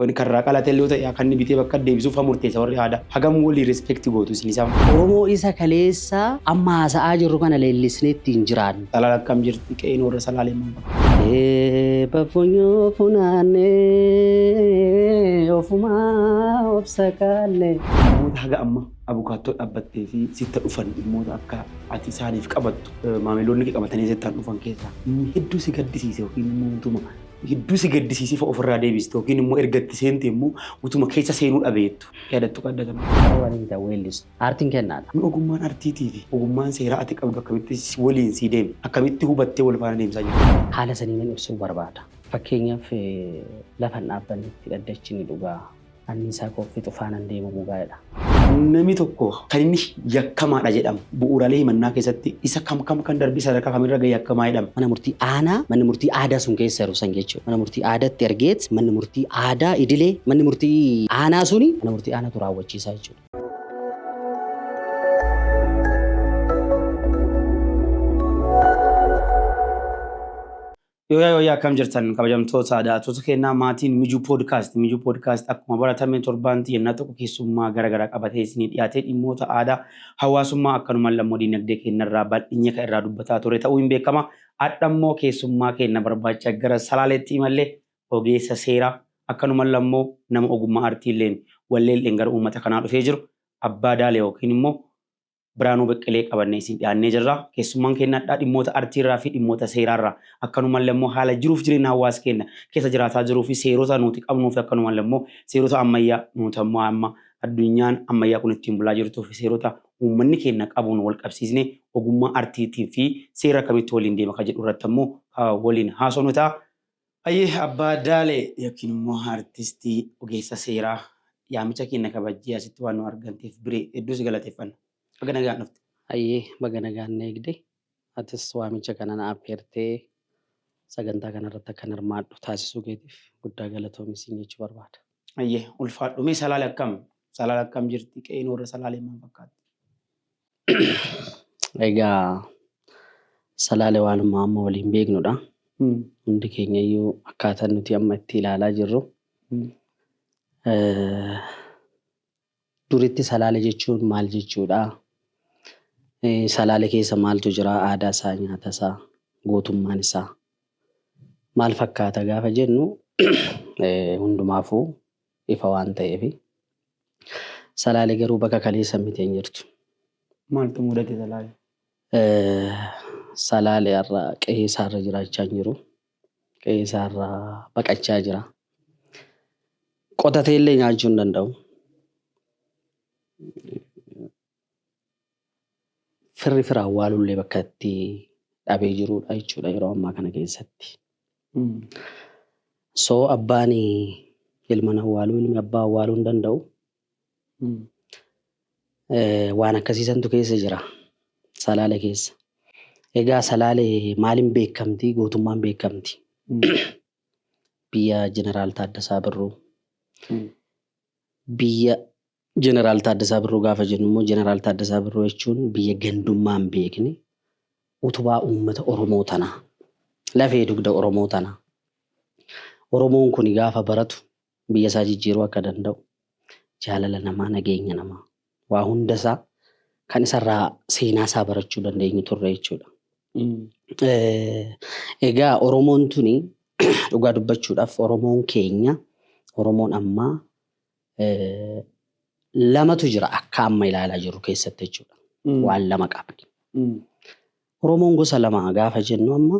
Wani karraa qalatee illee ta'e akka inni bitee bakka deebisuuf murteessa warri aadaa. Hagam walii respect gootu isin isaan. Oromoo isa kaleessa amma haasa'aa jirru kana leellisnee ittiin jiraannu. Salaala akkam jirti qe'een warra salaalee maal bakka. Bafunyoo funaannee ofumaa of sakaallee. Namoota haga amma abukaattoo dhaabbattee fi sitta dhufan dhimmoota akka ati isaaniif qabattu maamiloonni qabatanii sittaan dhufan keessaa hedduu si gaddisiise yookiin immoo hedduu si gaddisiisee ofirraa deebiste yookiin immoo ergatti seente immoo utuma keessa seenuu dhabeettu yaadattu qaddatan. Waliin ta'uu weellisu. Aartiin kennaadha. Ogummaan aartiitii fi ogummaan seeraa ati qabdu akkamitti waliin sii deeme akkamitti hubattee wal faana deemsaa jirtu. Haala saniin ibsuu barbaada. Fakkeenyaaf lafan dhaabbanni itti dhaddachi ni dhugaa. Anniisaa kooffii xufaanan deemamu gaa'edha. Namni tokko kan inni yakkamaadha jedhamu bu'uuraalee himannaa keessatti isa kam kan darbii sadarkaa kamirra gahee yakkamaa jedhama. Mana murtii aanaa manni murtii aadaa sun keessa jiru san jechuudha. Mana murtii aadaatti ergeet manni murtii aadaa idilee manni murtii aanaa suni mana murtii aanaatu raawwachiisaa jechuudha. Yoo akkam jirtan kabajamtoota daawwattoota keenyaa maatiin Mijuu Podcast akkuma baratame torbaanti yennaa tokko keessummaa garaagaraa qabatee isinii dhiyaatee dhimmoota aadaa hawaasummaa akkanumaan lammoo dinagdee keenyarraa bal'inni kan irraa dubbataa ture ta'uu hin beekama. Adhammoo keessummaa keenya barbaacha gara Salaaleetti malee ogeessa seeraa akkanumaan lammoo nama ogummaa aartiileen walleelleen gara uummata kanaa dhufee jiru Abbaa Daalee yookiin immoo Biraanuu Beqqelee qabannee isin dhiyaannee jirra. Keessummaan keenya dhimmoota aartiirraa fi dhimmoota seeraarraa akkanumaan immoo haala jiruuf jireenya hawaasa keenya keessa jiraataa jiruu fi seerota nuti qabnuu fi akkanumaan immoo seerota ammayyaa nuti amma addunyaan ammayyaa kun ittiin bulaa jirtuu fi seerota uummanni keenya qabuun wal qabsiisnee ogummaa aartiitii fi seera akkamitti waliin deema kan jedhu irratti immoo waliin haasofnu ta'a. Abbaa Daalee yookiin immoo aartistii ogeessa seeraa yaamicha keenya kabajjii asitti waan nu arganteef biree hedduu si galateeffanna. Baga nagaan dhufte. Baga nagaan eegde. Atis waamicha kana na affeertee sagantaa kanarratti akka hirmaadhu taasisuu keetiif guddaa galatoomi siin jechuu barbaada. Ulfaadhu. Mee Salaale akkam jirti? Qe'een warra Salaalee maal fakkaatti? Egaa Salaalee waanuma amma waliin beeknudha. Hundi keenya iyyuu akkaataa nuti amma itti ilaalaa jirru. Duritti Salaalee jechuun maal jechuudha? Salaalee keessa maaltu jira? Aadaa isaa, nyaata isaa, gootummaan isaa maal fakkaata gaafa jennu hundumaafuu ifa waan ta'eef Salaalee garuu bakka kaleessa miti hin jirtu. Maaltu mudate Salaalee? Salaalee irraa qe'ee isaarra jiraachaa hin jiru. Qe'ee isaarraa baqachaa jira. Qotatee illee nyaachuu hin danda'u. Firri fira awwaalullee bakka itti dhabee jirudha jechuudha yeroo ammaa kana keessatti. So abbaan ilma awwaaluu ilmi abbaa awwaaluu hin danda'u. Waan akkasiisantu keessa jira Salaalee keessa. Egaa Salaalee maaliin beekamti? Gootummaan beekamti. Biyya Jeneraal Taaddasaa Birruu. Biyya Jeneraal Taaddasaa Birruu gaafa jennu immoo Jeneraal Taaddasaa Birruu jechuun biyya gandummaan beekne utubaa uummata Oromoo tanaa lafee dugda Oromoo tanaa. Oromoon kun gaafa baratu biyya isaa jijjiiruu akka danda'u jaalala namaa nageenya namaa waa hundasaa kan isarraa seenaa isaa barachuu dandeenyu turre jechuudha. Egaa Oromoon tuni dhugaa dubbachuudhaaf Oromoon keenya Oromoon ammaa lamatu jira akka amma ilaalaa jirru keessatti jechuudha. Waan lama qabdi. Oromoon gosa lama gaafa jennu amma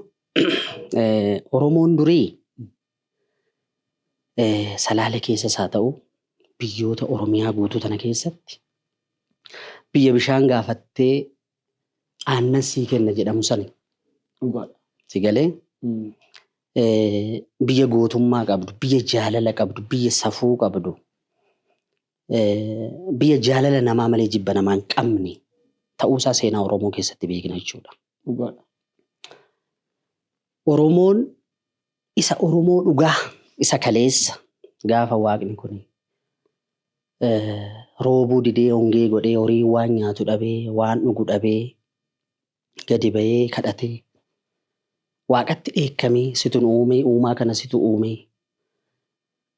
Oromoon durii Salaalee keessas haa ta'u biyyoota Oromiyaa guutuu tana keessatti biyya bishaan gaafattee aannan sii kenna jedhamu sani. Si galee biyya gootummaa qabdu, biyya jaalala qabdu, biyya safuu qabdu. Biyya jaalala namaa malee jibba namaa hin qabne ta'uusaa seenaa Oromoo keessatti beekna jechuudha. Oromoon isa Oromoo dhugaa isa kaleessa gaafa waaqni kun roobuu didee hongee godhee horii waan nyaatu dhabee waan dhugu dhabee gadi bahee kadhatee waaqatti dheekkamee situn uumee uumaa kana situ uumee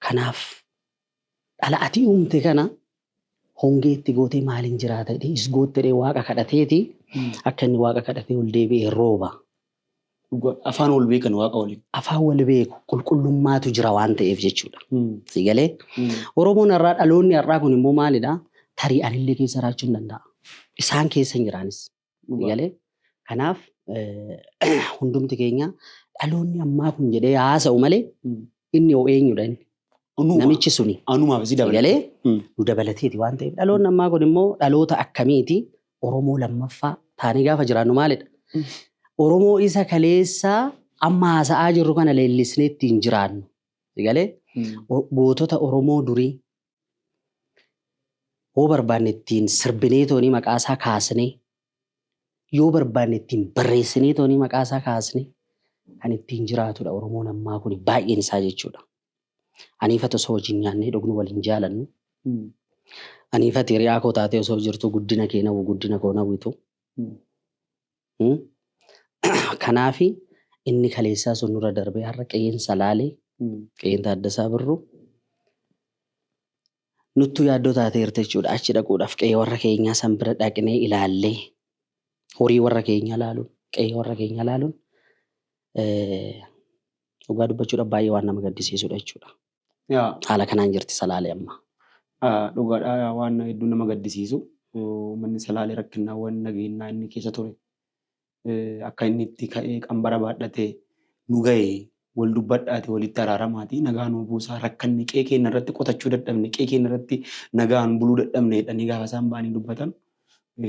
kanaaf dhala ati uumte kana hongeetti gootee maaliin jiraata jedhee isgoottee waaqa kadhateeti akka inni waaqa kadhatee ol deebi'ee rooba. Afaan wal beekan waaqa waliin. Afaan wal beeku qulqullummaatu jira waan ta'eef jechuudha. Sigalee Oromoon har'aa dhaloonni har'aa kun immoo maalidhaa? Tarii anillee keessa jiraachuu hin danda'a. Isaan keessa hin jiraanis. Sigalee kanaaf hundumti keenya dhaloonni ammaa kun jedhee haasa'u malee inni hoo eenyudha inni? Namichi suni. Anumaaf si dabalatee. Sigalee nu dabalateeti waan ta'eef dhaloonni ammaa kun immoo dhaloota akkamiiti Oromoo lammaffaa taanee gaafa jiraannu maalidha? Oromoo isa kaleessaa amma haasa'aa jirru kana leellisnee ittiin jiraannu. Sigalee gootota Oromoo durii yoo barbaanne ittiin sirbinee toonii maqaasaa kaasnee yoo barbaanne ittiin barreessinee toonii maqaasaa kaasnee kan ittiin jiraatudha Oromoon ammaa kun baay'een isaa jechuudha. Aniifata osoo wajjin nyaannee dhugnu waliin jaalannu. Aniifati hiriyaa koo taatee osoo jirtu guddina kee nawu guddina koo nawwitu. Kanaafi inni kaleessaa sun nurra darbee har'a qe'een Salaalee qe'een Taaddasaa Birruu nuttu yaaddoo taateerti jechuudha. Achi dhaquudhaaf qe'ee warra keenyaa san bira dhaqnee ilaallee horii warra keenyaa ilaaluun qe'ee warra keenyaa ilaaluun dhugaa dubbachuudhaaf baay'ee waan nama gaddisiisudha jechuudha. Haala kanaan jirti Salaalee amma. Dhugaadhaa waan hedduu nama gaddisiisu manni Salaalee rakkinnaawwan nageenyaa inni keessa ture. Akka inni itti ka'ee qambara baadhatee nu ga'ee wal dubbadhaate walitti araaramaati nagaa nuu buusaa rakkanni qe'ee keenya irratti qotachuu dadhabne qe'ee keenya irratti nagaan buluu dadhabne jedhanii gaafa isaan ba'anii dubbatan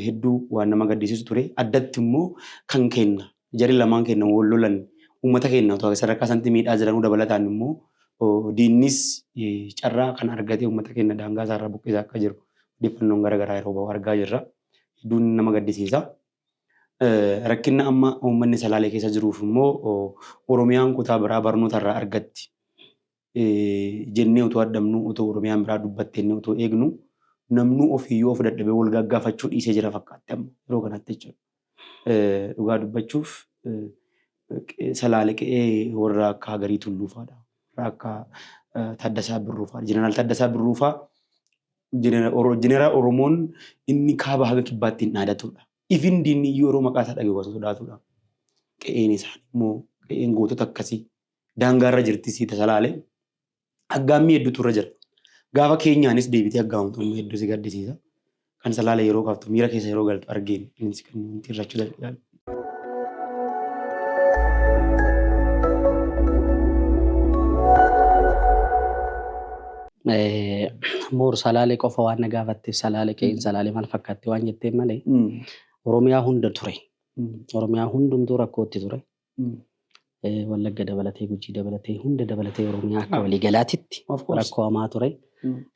hedduu waan nama gaddisiisu ture. Addatti immoo kan kenna jari lamaan kenna wal lolan uummata keenya otoo sadarkaa sanatti miidhaa jiranuu dabalataan immoo diinnis carraa kan argatee uummata keenya daangaa isaarraa buqqisaa akka jiru odeeffannoon garaagaraa yeroo bahu argaa jirra. Hedduun nama gaddisiisa. Rakkinna amma uummanni Salaalee keessa jiruuf immoo Oromiyaan kutaa biraa barnoota irraa argatti jennee utoo addamnu utoo Oromiyaan biraa dubbattee utoo eegnu namnu ofiyyuu of dadhabee wal gaggaafachuu dhiisee jira fakkaatti amma yeroo kanatti jechuudha. Dhugaa dubbachuuf Salaalee qe'ee warra akka Hagarii Tulluufaadha. Warra akka Taaddasaa Birruufaa. Jeneraal Taaddasaa Birruufaa jeneraal Oromoon inni kaaba haga kibbaatti hin dhaadatudha. Ifin diinni yeroo maqaa isaa dhagee waan sodaatudha. Qe'een isaanii immoo qe'een gootota akkasii daangaarra jirti siita Salaalee. Aggaammii hedduutu irra jira. Gaafa keenyaanis deebitee aggaamtu immoo hedduu si gaddisiisa. Kan Salaalee yeroo kaaftu miira keessa yeroo galtu argeen innis kan nuti irrachuu danda'an. Moor Salaalee qofa waan na gaafatteef Salaalee qe'een Salaalee maal fakkaatti waan jetteen malee. Oromiyaa hunda ture. Oromiyaa hundumtuu rakkootti ture. Wallagga dabalatee Gujii dabalatee hunda dabalatee Oromiyaa akka waliigalaatitti rakkoo hamaa ture.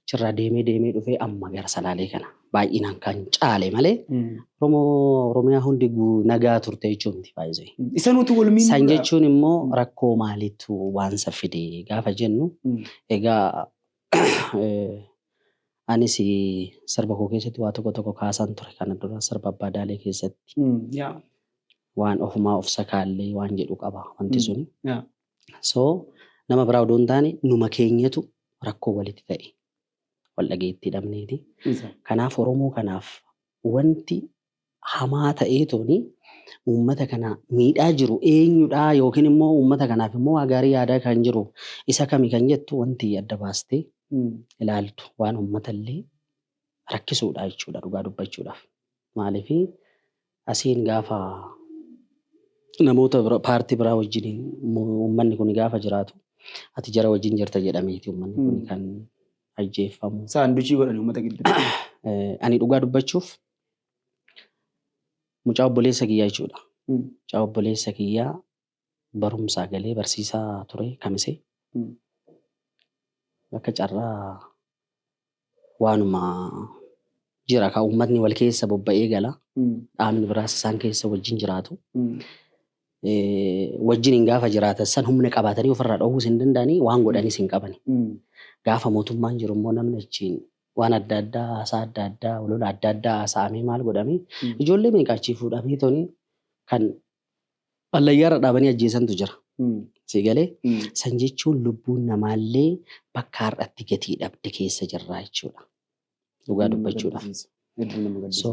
Achirraa deemee dhufee amma gara Salaalee kana baay'inaan kan caale malee Oromiyaa hundi nagaa turte jechuun baay'ee. Isa nuti wal miidhuu. San jechuun immoo rakkoo maaliitu waan fide gaafa jennu egaa anis sirba koo keessatti waa tokko kaasan ture kana dura sirba Abbaa Daalee keessatti waan ofumaa of sakaallee waan jedhu qaba wanti suni. So nama biraa odoo hin taane numa keenyatu rakkoo walitti ta'e wal dhageetti dhabneeti. Kanaaf Oromoo kanaaf wanti hamaa ta'eetoni uummata kana miidhaa jiru eenyudha yookiin immoo uummata kanaaf immoo waa gaarii yaadaa kan jiru isa kami kan jettu wanti adda baastee ilaaltu waan uummatallee rakkisuudha jechuudha dhugaa dubbachuudhaaf. Maaliif asiin gaafa namoota paartii biraa wajjin uummanni kun gaafa jiraatu ati jara wajjin jirta jedhameeti uummanni kun kan ajjeefamu. Saanduchii godhanii uummata gidduutti. Ani dhugaa dubbachuuf mucaa obboleessa kiyyaa jechuudha. Mucaa obboleessa kiyyaa barumsaa galee barsiisaa ture Kamisee. Bakka carraa waanuma jira kan uummatni wal keessa bobba'ee gala. Dhaabni biraas isaan keessa wajjin jiraatu. Wajjin hin gaafa jiraatan san humna qabaatanii ofirraa dhoowwuu hin danda'anii waan godhanis hin qabani. Gaafa mootummaan jiru immoo namni achiin waan adda addaa haasaa adda addaa walola adda addaa haasa'amee maal godhamee ijoollee meeqaachii fuudhamee tooni kan allayyaarra dhaabanii ajjeesantu jira. Si galee san jechuun lubbuun namaallee bakka har'atti gatii dhabde keessa jirra jechuudha. Dhugaa dubbachuudhaaf. So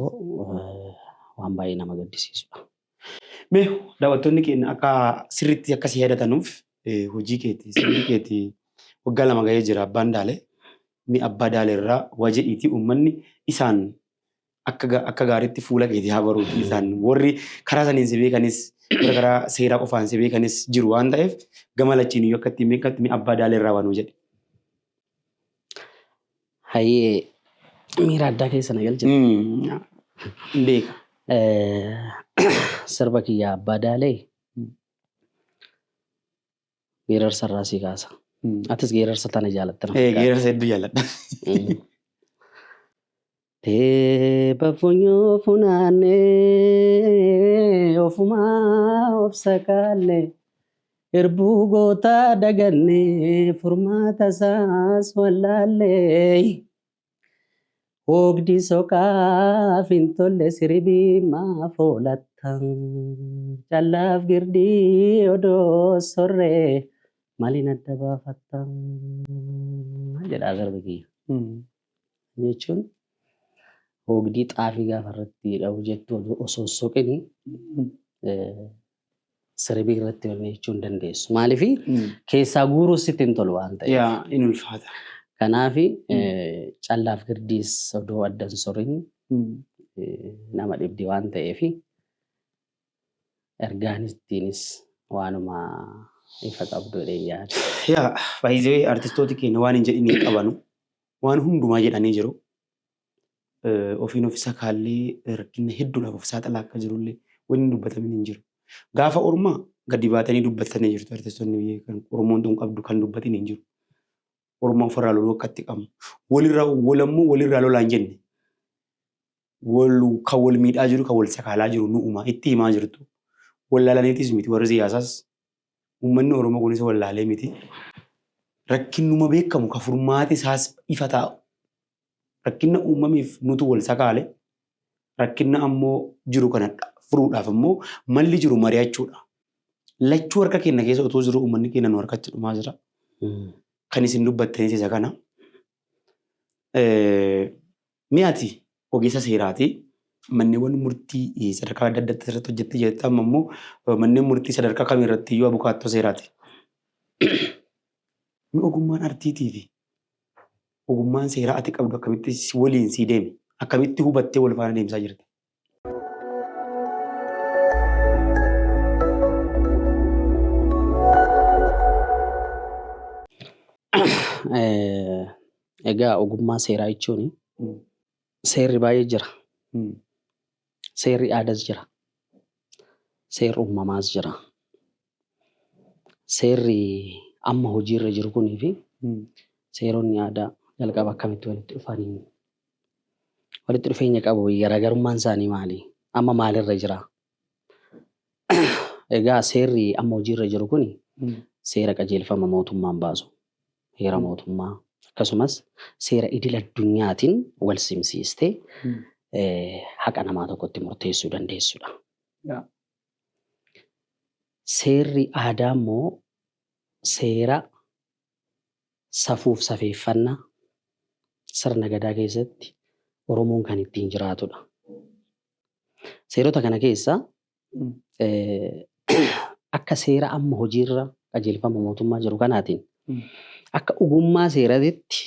waan baay'ee nama gaddisiisudha. Mee daawwattoonni keenya akka sirriitti akkasii yaadatanuuf hojii keetii sirrii keetii waggaa 2 gahee jira abbaan daalee. Mi abbaa daaleerraa wajedhiitii uummanni isaan akka gaariitti fuula keetii haa baruuti isaan warri karaa saniin si beekanis karaa seeraa qofaan si beekanis jiru waan ta'eef gama lachiin iyyuu akka ittiin beekatti mi abbaa daaleerraa waan jedhe. Hayyee miira addaa keessa na galchite. Beeka. Sirba kiyyaa abbaa daalee geerarsa irraa si kaasa. Atis geerarsa tana jaalatta. Geerarsa hedduu jaaladha. Teepha funyoo funaannee ofumaa of sakaallee erbuu gootaa dagannee furmaata isaas wallaallee oogdii soqaaf hin tolle sirbii maaf oolattan callaaf girdii odoo sorree maaliin adda baafattan jedhaa sirbi kiyya. Jechuun oogdii xaafii gaafa irratti dhawu jettu osoo soqini sirbii irratti hojii jechuun dandeessu. Maaliifi keessaa guuruus sitti hin tolu waan ta'eef. Yaa in ulfaata. Kanaafi callaaf girdiis odoo addan sorin nama dhibdi waan ta'eefi ergaanis ittiinis waanuma ifa qabdu yaada. Yaa baay'ee artistooti keenya waan hin jedhini qabanu waan hundumaa jedhanii jiru. Ofiin ofisa kaallee rakkina hedduudhaaf of saaxilaa akka jirullee wanni dubbatamin hin jiru. Gaafa ormaa gadi baatanii dubbatanii jirtu artistoonni biyya kan Oromoon tun qabdu kan dubbatin hin jiru. Oromoo ofirraa loluu akkatti qabu. Walirraa lolaa hin jenne. Kan wal miidhaa jiru kan wal sakaalaa jiru nu'uma itti himaa jirtu. Wallaalaniitis miti warri siyaasaas uummanni Oromoo kunis wallaalee miti. Rakkinnuma beekamu ka furmaati isaas ifa taa'u. Rakkinna uumameef nutu wal sakaale. Rakkinna ammoo jiru kana furuudhaaf ammoo malli jiru mari'achuudha. Lachuu harka keenya keessa otoo jiru uummanni keenya nu harkatti dhumaa jira. Kan isin dubbattanis isa kana. Mi'aati ogeessa seeraati. Manneen murtii sadarkaa adda addaa irratti hojjettee jirti amma immoo manneen murtii sadarkaa kamii irratti iyyuu abukaattoo seeraati. Ogummaan artiitii fi ogummaan seeraa ati qabdu akkamitti waliin sii deeme? Akkamitti hubattee wal faana deemsaa jirti? Egaa ogummaa seeraa jechuun seerri baay'ee jira. Seerri aadaas jira. Seerri uumamaas jira. Seerri amma hojiirra jiru kunii fi seeronni aadaa jalqaba akkamitti walitti dhufanii walitti dhufeenya qabu garaagarummaan isaanii maali? Amma maalirra jira? Egaa seerri amma hojiirra jiru kuni seera qajeelfama mootummaan baasu, heera mootummaa akkasumas seera idil addunyaatiin wal simsiistee haqa namaa tokkotti murteessuu dandeessudha. Seerri aadaa immoo seera safuuf safeeffannaa sirna gadaa keessatti Oromoon kan ittiin jiraatudha. Seerota kana keessa akka seera amma hojiirra qajeelfama mootummaa jiru kanaatiin akka ogummaa seeraatti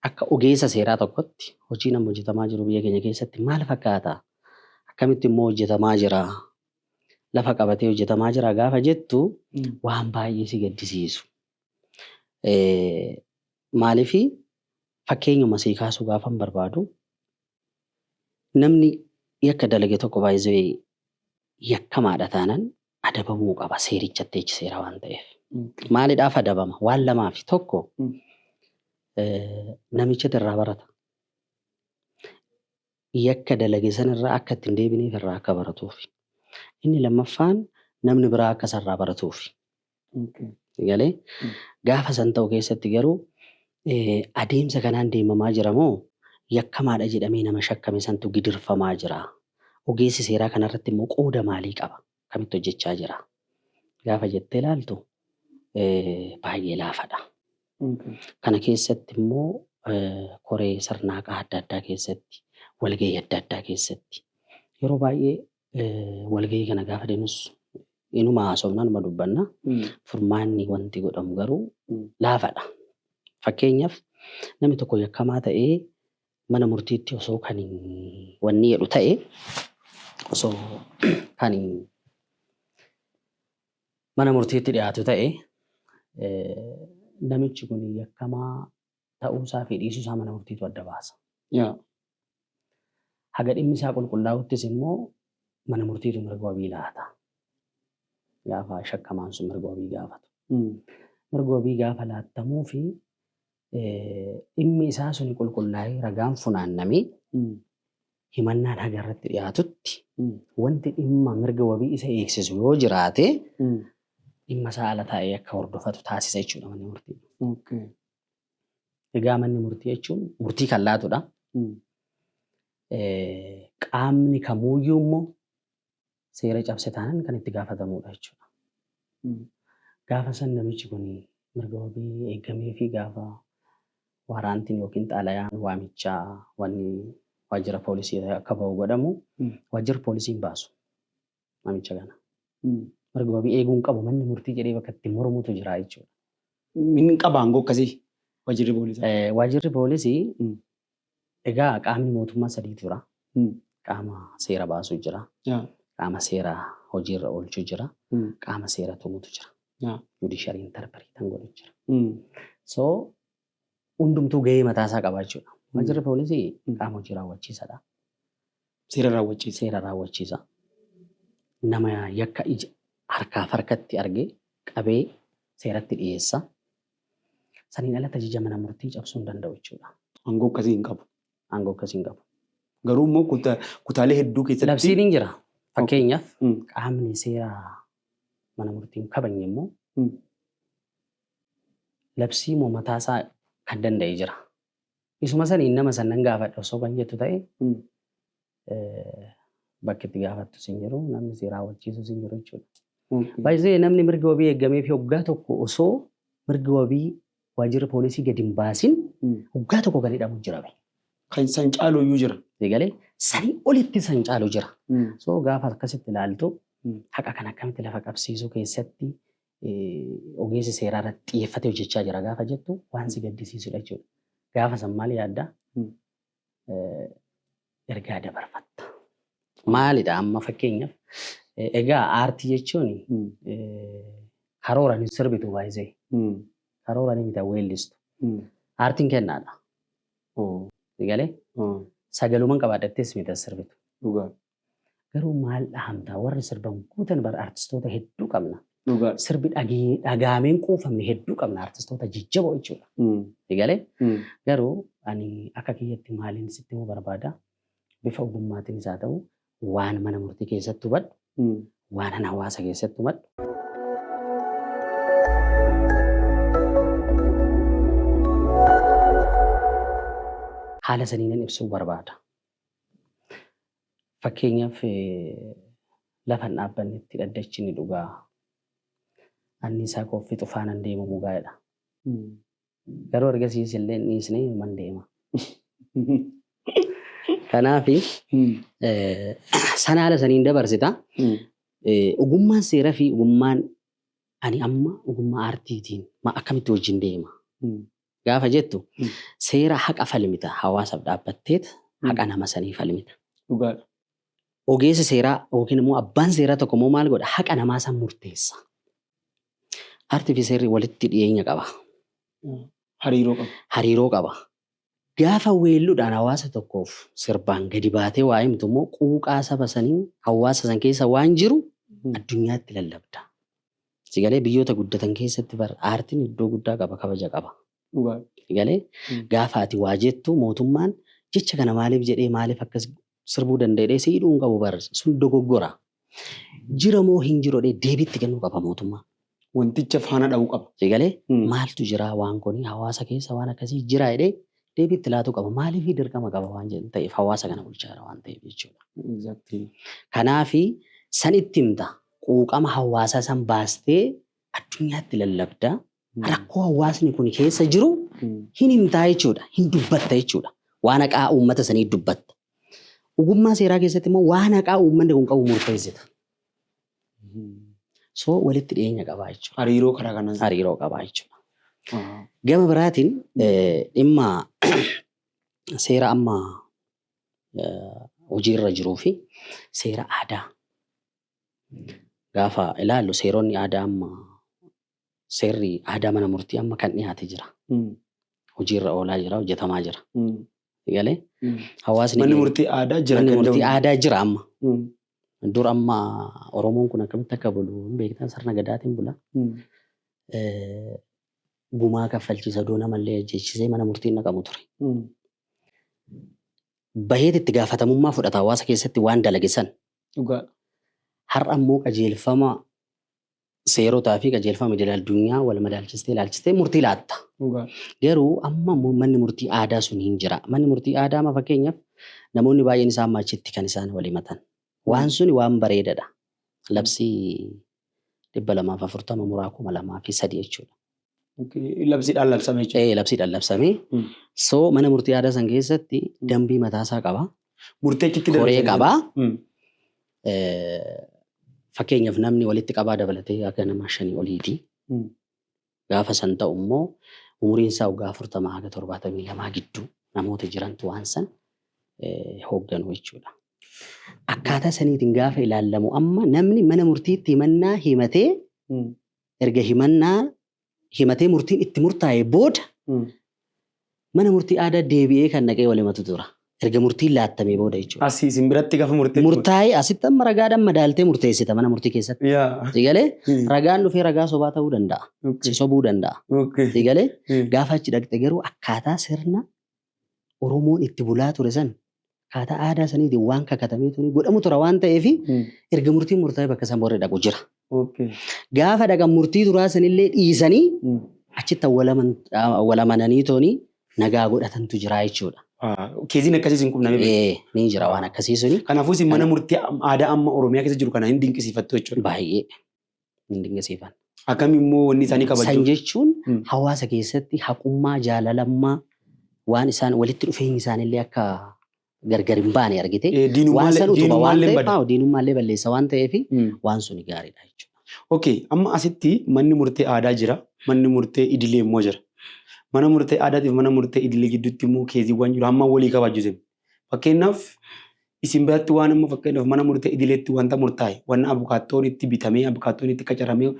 akka ogeessa seeraa tokkotti hojiin amma hojjetamaa jiru biyya keenya keessatti maal fakkaata? Akkamitti immoo hojjetamaa jira? Lafa qabatee hojjetamaa jira gaafa jettu waan baay'ee si gaddisiisu. Maaliifi fakkeenyuma sii kaasuu gaafan barbaadu namni yakka dalage tokko baay'ee yakkamaadha taanaan adabamuu qaba seerichatti jechi seera waan ta'eef. Maaliidhaaf adabama? Waan lamaaf tokko namicha irraa barata. Yakka dalage sanarraa akka ittiin deebineef irraa akka baratuuf. Inni lammaffaan namni biraa akka isarraa baratuuf. Galee gaafa san ta'u keessatti garuu adeemsa kanaan deemamaa jira moo yakkamaadha jedhamee nama shakkame santu gidirfamaa jira. Ogeessi seeraa kanarratti immoo qooda maalii qaba? Kamitti hojjechaa jira? Gaafa jettee ilaaltu baay'ee laafadha. Kana keessatti immoo koree sirnaaqaa adda addaa keessatti walgahii adda addaa keessatti yeroo baay'ee walgahii kana gaafa deemus inuma haasofnaa numa dubbanna furmaanni wanti godhamu garuu laafadha. Fakkeenyaaf namni tokko yakkamaa ta'ee mana murtiitti osoo kan wanni jedhu ta'e osoo kan mana murtiitti dhiyaatu ta'e namichi kun yakkamaa ta'uusaa fi dhiisuusaa mana murtiitu adda baasa. Haga dhimmi isaa qulqullaa'uttis immoo mana murtiitu mirga wabii laata. Gaafa shakkamaan sun mirga wabii gaafatu. Mirga wabii gaafa laattamuu fi dhimmi isaa suni qulqullaa'ee ragaan funaannamee himannaan haga irratti dhiyaatutti wanti dhimma mirga wabii isa eegsisu yoo jiraate dhimma isaa ala taa'ee akka hordofatu taasisa jechuudha manni murtii. Egaa manni murtii jechuun murtii kan laatudha. Qaamni kamuuyyuu immoo seera cabse taanaan kan itti gaafatamudha jechuudha. Gaafa san namichi kun mirga wabii eegamee fi gaafa waraantiin yookiin xalayaan waamichaa wanni waajjira poolisii akka ba'u godhamu waajjira poolisiin baasu namicha kana. Mirga wabii eeguun qabu manni murtii jedhee bakka itti mormutu jira jechuudha. Inni qaba aangoo akkasii waajjirri poolisii. Waajjirri poolisii egaa qaamni mootummaa sadii jira. Qaama seera baasuu jira. Qaama seera hojiirra oolchuu jira. Qaama seera tumutu jira. Judiciary interpretan godhu jira. So hundumtuu gahee mataasaa qaba jechuudha. Waajjirri poolisii qaama hojii raawwachiisadha. Seera raawwachiisa. Nama yakka ija harkaaf harkatti argee qabee seeratti dhiyeessa. Saniin alatti ajaja mana murtii cabsuu hin danda'u jechuudha. Aangoo akkasii hin qabu. Aangoo akkasii hin qabu. Garuu immoo kutaalee hedduu keessatti labsiin hin jira. Fakkeenyaaf qaamni seera mana murtiin kabanye immoo labsii moo mataasaa kan danda'e jira. Isuma saniin nama sannan gaafadha osoo kan jettu ta'e bakki itti gaafattu sin jiru namni seera raawwachiisu sin jiru jechuudha. Baay'ee namni mirga wabii eegamee fi waggaa tokko osoo mirga wabii waajjirri poolisii gadi hin baasin waggaa tokko kan hidhamu jira. Kan san caalu iyyuu jira. Egalee sanii olitti san caalu jira. So gaafa akkasitti ilaaltu haqa kan akkamitti lafa qabsiisuu keessatti ogeessi seeraa irratti xiyyeeffatee hojjechaa jira gaafa jettu waan si gaddisiisudha jechuudha. Gaafa san maal yaadda? Ergaa dabarfatta. Maalidha amma fakkeenyaaf egaa aartii jechuun karooraan sirbitu baay'ee. Karooraan miti weellistu. Aartiin kennaadha. Egalee sagalumaan qabaadhattis miti sirbitu. Garuu maal dhahamtaa warri sirban guutan bara artistoota hedduu qabna. Sirbi dhagaameen quufamne hedduu qabna artistoota jajjaboo jechuudha. Egalee garuu ani akka kiyyatti maaliin sitti himuu barbaada bifa ogummaatiin isaa ta'u waan mana murtii keessatti hubadhu waan hawaasa keessatti hubadhu. Haala saniin ibsuu barbaada. Fakkeenyaaf lafa dhaabbanni itti dhaddachi ni dhugaa. Anniisaa kooffii xufaanan deemu mugaadha. Garuu ergasiis illee dhiisnee man deema. Kanaaf sana haala saniin dabarsita. Ogummaan seeraa fi ogummaan ani amma ogummaa aartiitiin akkamitti wajjin deema. Gaafa jettu seera haqa falmita hawaasaaf dhaabbatteet haqa nama sanii falmita. Ogeessi seeraa yookiin immoo abbaan seeraa tokko immoo maal godha haqa namaa san murteessa. Aartii fi seerri walitti dhiyeenya qaba. Hariiroo qaba. Gaafa weelluudhaan hawaasa tokkoof sirbaan gadi baatee waa himtu immoo quuqaa saba sanii hawaasa san keessa waan jiru addunyaatti lallabda. Sigalee biyyoota guddatan keessatti bara aartiin iddoo guddaa qaba kabaja qaba. Sigalee gaafa ati waa jettu mootummaan jecha kana maaliif jedhee maaliif akkas sirbuu danda'ee si hidhuun qabu bara sun dogoggora. Jira moo hin jiru dhee deebiitti kennuu qaba mootummaa. Wanticha faana dha'uu qaba. Sigalee maaltu jira waan kuni hawaasa keessa waan akkasii jira jedhee deebiitti laatuu qaba. Maaliif dirqama qaba waan jedhu ta'eef hawaasa kana bulchaa waan ta'eef jechuudha. Kanaafi san itti himta quuqama hawaasa san baastee addunyaatti lallabdaa rakkoo hawaasni kun keessa jiru hin himtaa jechuudha. Hin dubbatta jechuudha. Waan haqaa uummata sanii dubbatta. Ogummaa seeraa keessatti immoo waan haqaa uummanni kun qabu murteessita. So walitti dhiyeenya qabaa jechuudha. Hariiroo karaa kanaan. Hariiroo qabaa jechuudha. Gama biraatiin dhimma seera amma hojiirra jiruu fi seera aadaa. Gaafa ilaallu seeronni aadaa amma seerri aadaa mana murtii amma kan dhiyaate jira. Hojiirra oolaa jira, hojjetamaa jira. Galee hawaasni manni murtii aadaa jira. Manni murtii aadaa jira amma. Dur amma Oromoon kun akkamitti akka bulu beektan sirna gadaatiin bula. Gumaa kaffalchiisa doona mallee jechisee mana murtiin naqamu ture. Baheet itti gaafatamummaa fudhata hawaasa keessatti waan dalagisan. Har'a immoo qajeelfama seerotaa fi qajeelfama idil addunyaa wal madaalchistee ilaalchistee murtii laatta. Garuu amma manni murtii aadaa sun hin jira. Manni murtii aadaa amma fakkeenyaaf namoonni baay'een isaan machitti kan isaan wal himatan. Waan suni waan bareedadha. Labsii 240 muraa 2003 jechuudha. Labsiidhaan labsame jechuudha. Labsiidhaan labsame. So mana murtii aadaa san keessatti dambii mataasaa qaba. Murteechitti koree qaba. Fakkeenyaaf namni walitti qabaa dabalatee akka nama 5 oliiti. Gaafa san ta'u immoo umuriin isaa waggaa 40 haga 72 gidduu namoota jirantu waan san hoogganu jechuudha. Akkaataa saniitiin gaafa ilaallamu amma namni mana murtiitti himannaa himatee erga himatee murtiin itti murtaa'ee booda mana murtii aadaa deebi'ee kan naqee wal himatu tura. Erga murtiin laattamee booda jechuudha. Asii isin biratti gaafa murtaa'ee asitti amma ragaadhaan madaaltee murteessita mana murtii keessatti. Sigalee ragaan dhufee ragaa sobaa ta'uu danda'a. Sobuu danda'a. Sigalee gaafa achi dhaqxe garuu akkaataa sirna Oromoon itti bulaa ture san akkaataa aadaa saniitiin waan kakatamee tuni godhamu tura waan ta'eef erga murtiin murtaa'ee bakka san borree dhaqu jira. Gaafa dhaqan murtii turaa sanillee dhiisanii achitti walamananii tooni nagaa godhatantu jira jechuudha. Keeziin akkasii hin qubname. Ni jira waan akkasii suni. Kanaafuu isin mana murtii aadaa amma Oromiyaa keessa jiru kana hin dinqisiifattu jechuudha. Baay'ee hin dinqisiifan. Akkam immoo wanni isaanii kabaju. San jechuun hawaasa keessatti haqummaa jaalalummaa waan isaan walitti dhufeenyi isaanillee akka gargar hin baane argite. Waan san utuma waan ta'eef diinummaallee balleessa waan ta'eef waan suni gaariidha jechuudha. Okay, amma asitti manni murtii aadaa jira, manni murtii idilee immoo jira. Mana murtii aadaatiif mana murtii idilee gidduutti immoo keeziiwwan jiru hamma walii kabajjise. Fakkeenyaaf isin biratti waan amma fakkeenyaaf mana murtii idileetti wanta murtaa'e waan abukaattoon itti bitamee abukaattoon itti qacaramee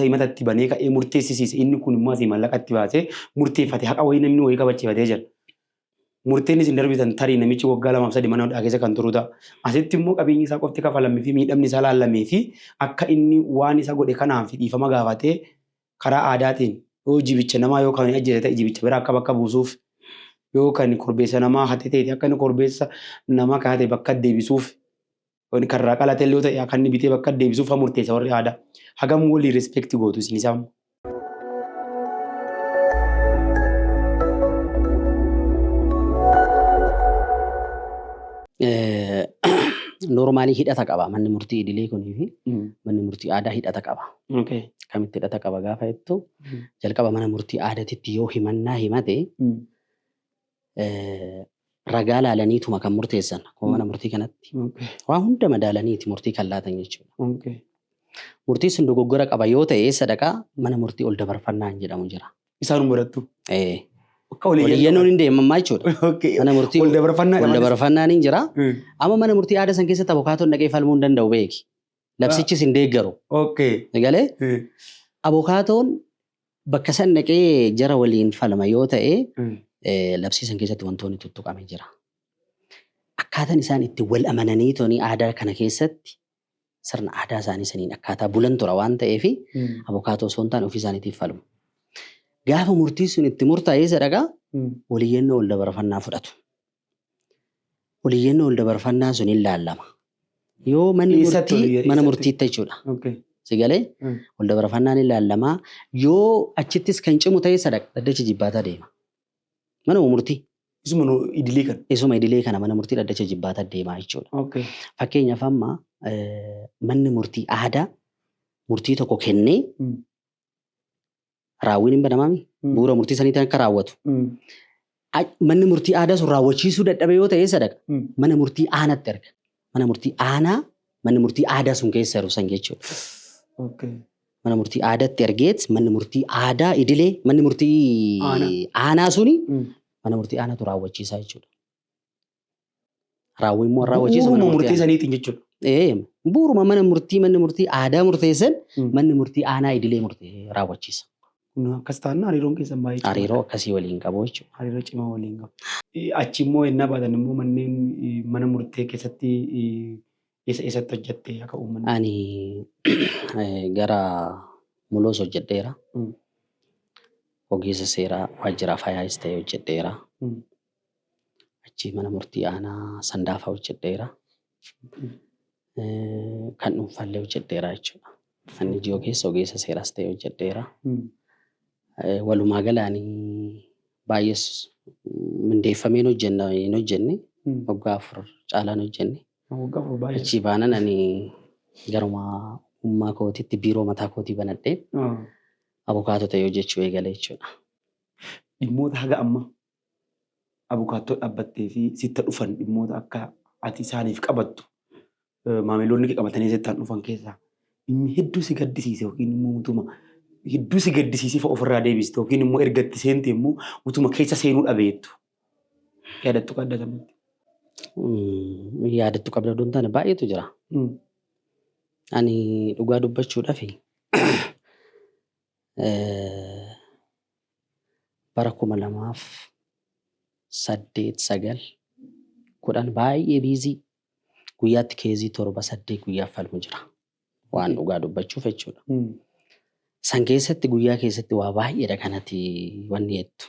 himatatti banee ka'ee murteessisiise inni kun immoo asii mallaqa itti baasee murteeffate haqa wayii namni wayii kabachiifatee jira. Murteen isin darbitan tarii namichi waggaa 2-3 mana hidhaa keessa kan turu ta'a. Asitti immoo qabeenyi isaa qofti kafalamee fi miidhamni isaa laallamee fi akka inni waan isa godhe kanaaf dhiifama gaafatee karaa aadaatiin yoo jibicha namaa yoo kan ajjeese ta'e jibicha biraa akka bakka buusuuf yoo kan korbeessa namaa hate ta'e akka inni korbeessa namaa kaate bakka deebisuuf karraa qalate illee ta'e akka inni bitee bakka deebisuuf murteessa warri aadaa. Hagam walii respekti gootu isin isaa. Normaalii hidhata qaba manni murtii idilee kunii fi manni murtii aadaa hidhata qaba. Kamitti hidhata qaba gaafa jettu jalqaba mana murtii aadaatitti yoo himannaa himate ragaa laalaniituma kan murteessan akkuma mana murtii kanatti waan hunda madaalaniiti murtii kan laatan jechuudha. Murtii sun dogoggora qaba yoo ta'e sadaqaa mana murtii ol dabarfannaan jedhamu jira. Isaan barattu. Waliyyannoon hin deemamaa jechuudha. Mana murtii ol dabarfannaan hin jira. Amma mana murtii aadaa san keessatti abukaatoon dhaqee falmuu hin danda'u beeki. Labsichis hin deeggaru. Galee abukaatoon bakka san dhaqee jara waliin falma yoo ta'e labsii san keessatti wantoonni tuttuqamee jira. Akkaataan isaan itti wal amananii tooni aadaa kana keessatti sirna aadaa isaanii saniin akkaataa bulan tura waan ta'eef abukaatoo osoo hin taane ofii isaaniitiif falmu. Gaafa murtii sun itti murtaa'ee sadaqaa waliyyannoo ol dabarfannaa fudhatu. Waliyyannoo ol dabarfannaa sun hin laallama. Yoo manni murtii mana murtiitti jechuudha. Sigalee ol dabarfannaan hin laallamaa. Yoo achittis kan cimu ta'e sadaqa dhaddacha jibbaataa deema. Mana murtii. Isuma idilee kana mana murtii dhaddacha jibbaataa deemaa jechuudha. Fakkeenyaaf amma manni murtii aadaa murtii tokko kennee raawwiin hin banamami. Bu'uura murtii saniitiin akka raawwatu. Manni murtii aadaa sun raawwachiisuu dadhabe yoo ta'e sadaqa. Mana murtii aanaatti erga. Mana murtii aanaa manni murtii aadaa sun keessa jiru san jechuudha. Mana murtii aadaatti ergeet manni murtii aadaa idilee manni murtii aanaa suni mana murtii aanaatu raawwachiisaa jechuudha. Raawwii immoo raawwachiisu mana murtii saniitiin jechuudha. Bu'uuruma manni murtii aadaa murteessan manni murtii aanaa idilee raawwachiisa. Akkas taanaan hariiroon keessan baay'ee cimaa. Hariiroo akkasii waliin qabu jechuudha. Hariiroo cimaa waliin qabu. Achi immoo ennaa baatan immoo manneen mana murtee keessatti eessatti hojjettee akka uummanni? Ani gara Muloos hojjedheera. Ogeessa seeraa waajjira faayaas ta'e hojjedheera. Achi mana murtii aanaa Sandaafaa hojjedheera. Kan dhuunfaallee hojjedheera jechuudha. Inni ijoo keessa ogeessa seeraas ta'e hojjedheera. Walumaa galaanii baay'ees mindeeffameen hin hojjenne waggaa 4 caalaan hojjenne. Achi baanan ani garuma ummaa kootiitti biiroo mataa kootii banadhee abukaatoo ta'ee hojjechuu eegale jechuudha. Dhimmoota haga amma abukaatoo dhaabbattee fi sitta dhufan dhimmoota akka ati isaaniif qabattu maamiloonni qabatanii sittaan dhufan keessaa inni hedduu si gaddisiise yookiin immoo utuma hedduu si gaddisiisee ofirraa deebiste yookiin immoo ergatti seente immoo utuma keessa seenuu dhabeettu yaadattu qaddatamutti. Yaadattu qabda doon taane baay'eetu jira. Ani dhugaa dubbachuudhaaf bara 2008-9 baay'ee biizii guyyaatti keezii 7-8 guyyaaf falmu jira. Waan dhugaa dubbachuuf jechuudha. San keessatti guyyaa keessatti waa baay'eedha kanatti wanni jettu.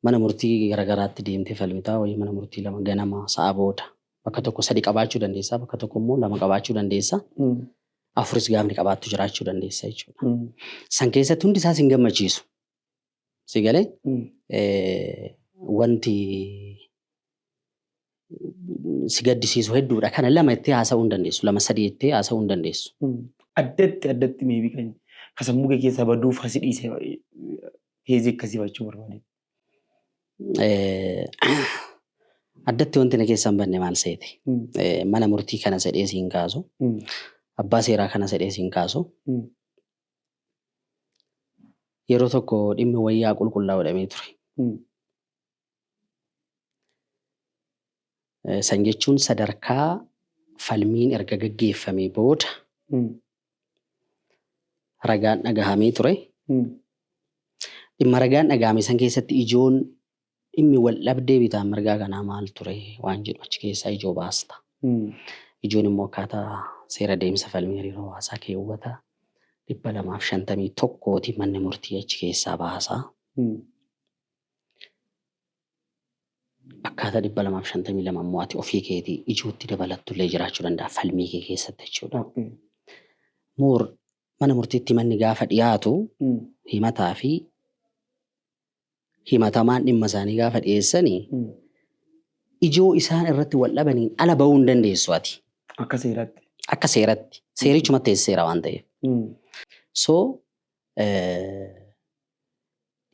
Mana murtii garagaraatti deemtee falmitaa wayii mana murtii 2 ganama sa'a booda bakka tokko 3 qabaachuu dandeessaa bakka tokko immoo 2 qabaachuu dandeessaa 4 gaafni qabaattu jiraachuu dandeessaa jechuudha. San keessatti hundi isaas hin gammachiisu. Si galee wanti si gaddisiisu hedduudha. Kana 2 ittee haasa'uu hin dandeessu 2-3 ittee haasa'uu hin dandeessu. Addatti meebii kan kasammuu kee keessa baduuf hasi dhiisee heezii akkasii bachuu barbaade. Addatti wanti na keessan banne maal seete? Mana murtii kana sedhee siin kaasu. Abbaa seeraa kana sedhee siin kaasu. Yeroo tokko dhimmi wayyaa qulqullaa'u dhamee ture. San jechuun sadarkaa falmiin erga gaggeeffamee booda ragaan dhagahamee ture. Dhimma ragaan dhagahame san keessatti ijoon dhimmi wal dhabdee bitaan mirgaa kanaa maal ture waan jedhu achi keessaa ijoo baasta. Ijoon immoo akkaataa seera deemsa falmii hariiroo hawaasaa keewwata 251 manni murtii achi keessaa baasaa. Akkaataa 252 immoo ati ofii keetii ijootti dabalattullee jiraachuu danda'a falmii kee keessatti jechuudha. Mana murtiitti manni gaafa dhiyaatu himataa fi himatamaan dhimma isaanii gaafa dhiyeessanii ijoo isaan irratti wal dhabaniin ala bahuu hin dandeessu ati. Akka seeratti. Akka seeratti. Seerichumatti seera waan ta'eef. So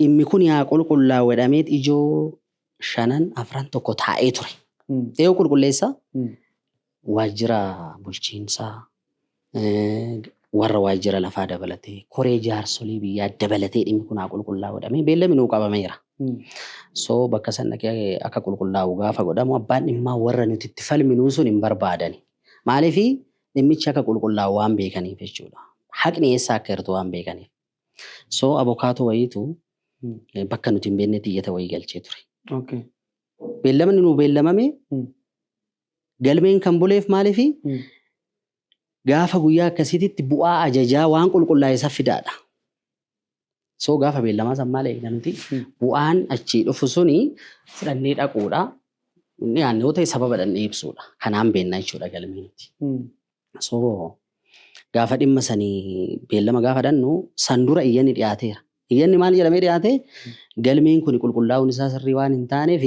dhimmi kun yaa qulqullaa'u jedhamee ijoo 5-4 tokko taa'ee ture. Eeyyuu qulqulleessa waajjira bulchiinsaa warra waajjira lafaa dabalatee koree jaarsolii biyyaa dabalatee dhimmi kun haa qulqullaa'u jedhamee beellamni nuu qabameera. So bakka san dhaqee akka qulqullaa'u gaafa godhamu abbaan dhimmaa warra nuti itti falminuu sun hin barbaadani. Maaliif dhimmichi akka qulqullaa'u waan beekaniif jechuudha. Haqni eessaa akka jirtu waan beekaniif. So abukaatoo wayiitu bakka nuti hin beeknetti iyyata wayii galchee ture. Beellamni nuu beellamame galmeen kan buleef maaliif gaafa guyyaa akkasiitti bu'aa ajajaa waan qulqullaa'e isa fidaadha. So gaafa beellamaa san maal eegna nuti bu'aan achii dhufu suni fudhannee dhaquudha. Inni yoo ta'e sababa dhannee ibsuudha. Kanaan beekna jechuudha galmee nuti. So gaafa dhimma sanii beellama gaafa dhannu san dura iyyanni dhiyaateera. Iyyanni maal jedhamee dhiyaate galmeen kun qulqullaa'uun isaa sirrii waan hin taaneef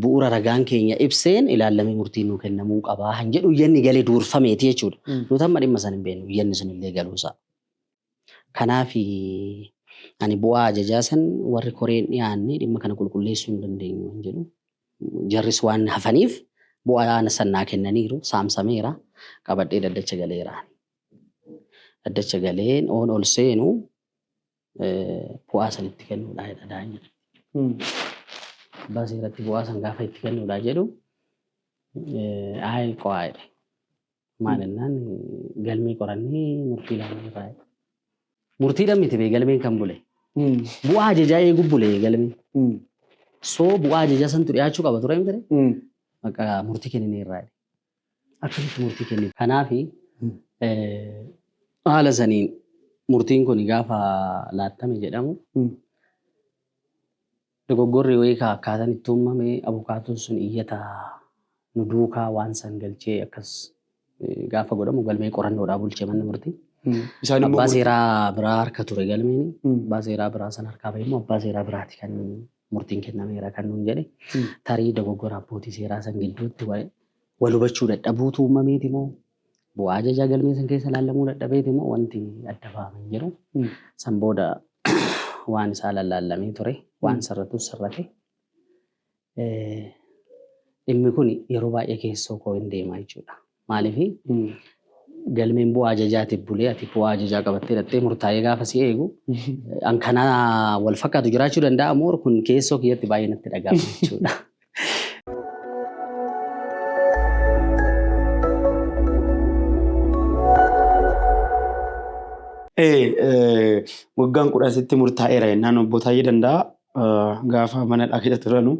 bu'uura ragaan keenya ibseen ilaallamee murtiin nuu kennamuu qabaa han jedhu iyyanni galee duurfameeti jechuudha. Nuti amma dhimma san hin beeknu iyyanni sun illee galuusaa. Kanaaf ani bu'aa ajajaa san warri koreen dhiyaannee dhimma kana qulqulleessuu hin dandeenyu hin jedhu. Jarris waan hafaniif bu'aa sannaa kennaniiru saamsameera qabadhee daddacha galeera. Daddacha galeen ol seenu bu'aa san itti kennuudha jedha daa'imni. Abbaa seeratti bu'aa san gaafa itti kennuudha jedhu ayi qo'aa jedhe. Maal jennaan galmee qorannee murtii laannee irraa jedhe. Murtiidhaan miti bee galmeen kan bule. Bu'aa ajajaa eeguu bule galmeen. So bu'aa ajajaa santu dhiyaachuu qaba ture miti. Maqaa murtii kennine irraa jedhe. Akkamitti murtii kennine. Kanaaf haala saniin murtiin kun gaafa laattame jedhamu dogoggorri wayii akkaataan itti uumame abukaatoon sun iyyata nu duukaa waan san galchee akkas gaafa godhamu galmee qorannoodhaa bulchee manni murtii. Abbaa seeraa biraa harka ture galmeen abbaa seeraa biraa san harkaa bahe immoo abbaa seeraa biraati kan murtiin kennameera kan nuun jedhe tarii dogoggora abbootii seeraa san gidduutti wal hubachuu dadhabuutu uumameeti moo bu'aa ajajaa galmee san keessa laallamuu dadhabeeti moo wanti adda baafame jiru san booda waan isaa laallamee ture waan sirratu sirrate dhimmi kun yeroo baay'ee keessoo koo hin deemaa jechuudha. Maaliif galmeen bu'aa ajajaatiif bulee ati bu'aa ajajaa qabattee dhattee murtaa'ee gaafa si eegu an kana wal fakkaatu jiraachuu danda'a moo kun keessoo kiyyatti baay'ee natti dhaga'ama jechuudha. Waggaan 10 murtaa'eera jennaan obbo Taayyee Danda'a gaafa mana dhaqee turanu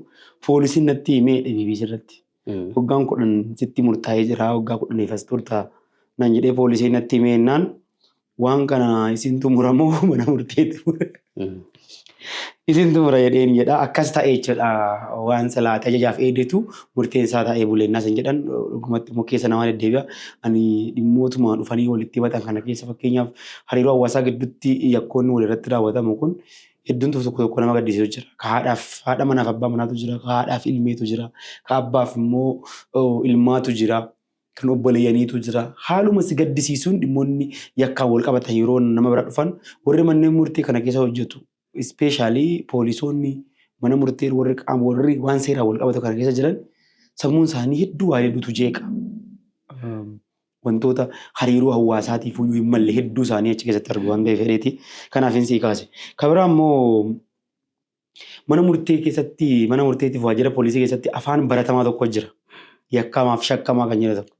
poolisiin natti himee BBC irratti. Waggaan 10 murtaa'ee jira waggaa 10 ifas turta nan jedhee poolisiin natti himee jennaan waan kana isintu muramoo mana murteetti mura. Isintu mura jedheen jedha akkas ta'ee jechuudha waan salaata ajajaaf eedetu murteen isaa ta'ee buleennaa san jedhan dhugumatti immoo keessa namaa deddeebi'a. Ani dhimmootumaan dhufanii walitti hibatan kana keessa fakkeenyaaf hariiroo hawaasaa gidduutti yakkoonni walirratti raawwatamu kun hedduun tokko nama gaddisiisu jira. Ka haadha manaaf abbaa manaatu jira, ka haadhaaf ilmeetu jira, ka abbaaf immoo ilmaatu jira, kan obboleeyyaniitu jira. Haaluma si gaddisiisuun dhimmoonni yakkaan wal qabatan yeroo nama bira dhufan warri manneen murtii kana keessa hojjetu. Ispeeshaalii poolisoonni mana murtii warri waan seeraan wal qabatu kana keessa jiran sammuun isaanii hedduu waa hedduutu jeeqa. Wantoota hariiroo hawaasaatiif iyyuu hin malle hedduu isaanii achi keessatti argu waan ta'eef fedheeti. Kanaaf hin sii kaase. Kan biraa immoo mana murtii keessatti mana murteetiif waajjira poolisii keessatti afaan baratamaa tokko jira. Yakkamaaf shakkamaa kan jedhu tokko.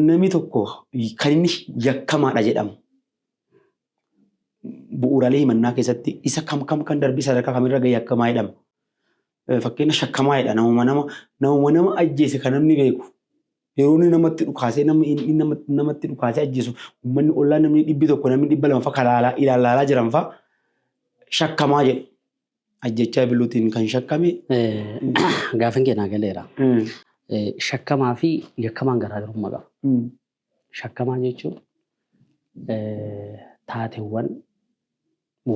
Namni tokko kan inni yakkamaadha jedhamu. Bu'uuraalee himannaa keessatti isa kam kan darbii sadarkaa kamirra gahee yakkamaa jedhama. Fakkeenya shakkamaadha nama ajjeese kan namni beeku. Yeroo inni namatti dhukaasee namatti dhukaasee ajjeesu uummanni ollaa namni 100 namni 200 fa'a ilaalaa jiran fa'a shakkamaa jedhu. Ajjechaa biluutiin kan shakkame. Gaafin keenyaa galeera. Shakkamaa fi yakkamaan garaagarummaa qaba. Shakkamaa jechuun taateewwan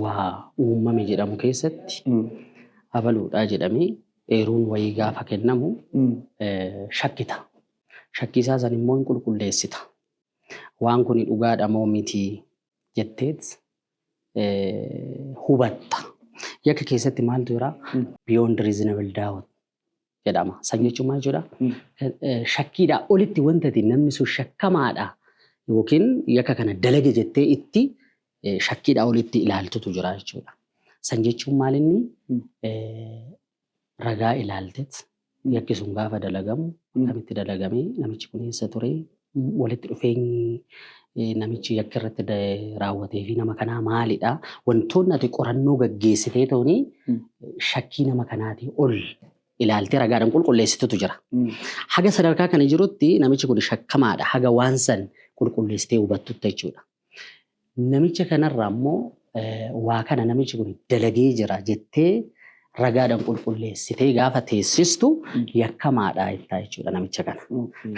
waa uumame jedhamu keessatti abaluudhaa jedhamee eeruun wayii gaafa kennamu shakkita. Shakkisaa san immoo hin qulqulleessita. Waan kun dhugaadha moo miti jetteet hubatta. Yakka keessatti maaltu jira? Beyond reasonable doubt jedhama. San jechuun maal jechuudha? Shakkiidhaa olitti wanta namni sun shakkamaadha yookiin yakka kana dalage jettee itti shakkiidhaa olitti ilaaltutu jira jechuudha. San jechuun maal inni ragaa ilaalteet yakki sun gaafa dalagamu kamitti dalagamee namichi kun eessa ture walitti dhufeenyi namichi yakka irratti raawwatee fi nama kanaa maalidha? Wantoonni ati qorannoo gaggeessitee ta'uun shakkii nama kanaatii ol ilaaltee ragaadhaan qulqulleessitutu jira. Haga sadarkaa kana jirutti namichi kun shakkamaadha. Haga waan san qulqulleessitee hubattutti jechuudha. Namicha kanarraa immoo waa kana namichi kun dalagee jira jettee ragaadhaan qulqulleessitee gaafa teessistu yakkamaadha jettaa jechuudha namicha kana.